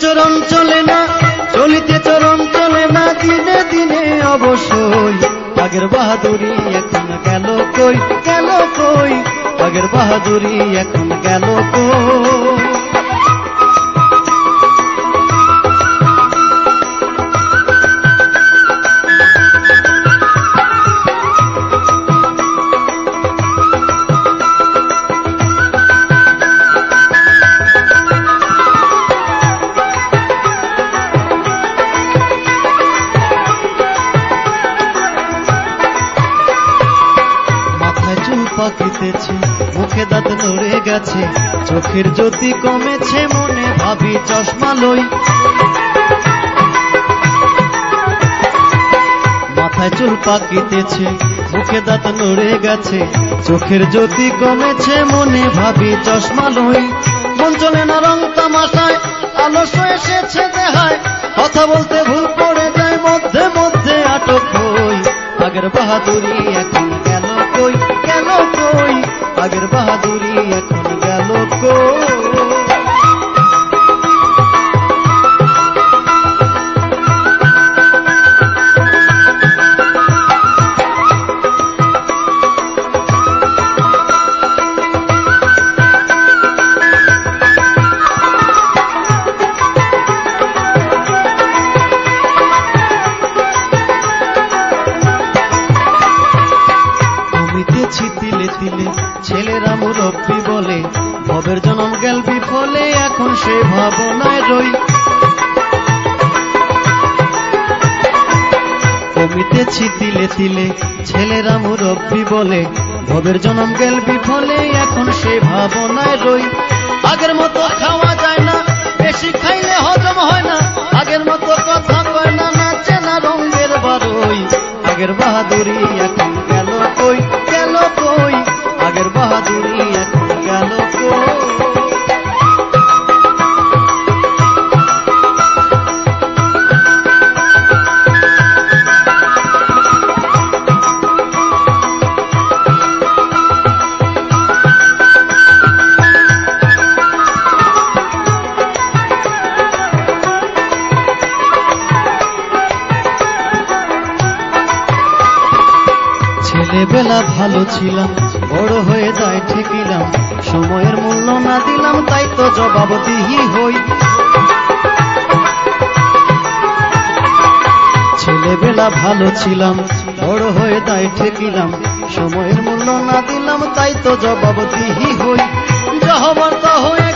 চরণ চলে না, চলিতে চরণ চলে না, দিনে দিনে অবশ্যই আগের বাহাদুরি এখন গেল কই, গেল কই, আগের বাহাদুরি এখন গেল কই। পাকিতেছে মুখে দাঁত নড়ে গেছে, চোখের জ্যোতি কমেছে, মনে ভাবি চশমা লই। মাথায় চুল পাকিতেছে মুখে দাঁত নড়ে গেছে, চোখের জ্যোতি কমেছে, মনে ভাবি চশমা লই। মন চলে না রং তামাশায়, আলস্য এসেছে দেহায়, কথা বলতে ভুল পড়ে যায়, মধ্যে মধ্যে আটক হই। আগের বাহাদুরি এখন গেল কই, গেল কই, আগের বাহাদুরি এখন গেল কই। তিলে তিলে ছেলেরা মুরব্বি বলে, ভবের জনম গেল বিফলে, এখন সে ভাবনায় রই। কমিতেছি তিলে তিলে ছেলেরা মুরব্বি বলে, ভবের জনম গেল বিফলে, এখন সে ভাবনায় রই। আগের মতো খাওয়া যায় না, বেশি খাইলে হজম হয় না, আগের মতো কথা কয় না, নাচে না রঙের বারোই। আগের বাহাদুরি এখন গেল কই, গেল কই, আগের বাহাদুরি এখন গেল কই। ছেলেবেলা ভালো ছিলাম, বড় হয়ে যায় ঠেকিলাম, সময়ের মূল্য না দিলাম, তাই তো জবাবদিহি হই। ছেলেবেলা ভালো ছিলাম, বড় হয়ে যায় ঠেকিলাম, সময়ের মূল্য না দিলাম, তাই তো জবাবদিহি হই। যা হবার তা হয়ে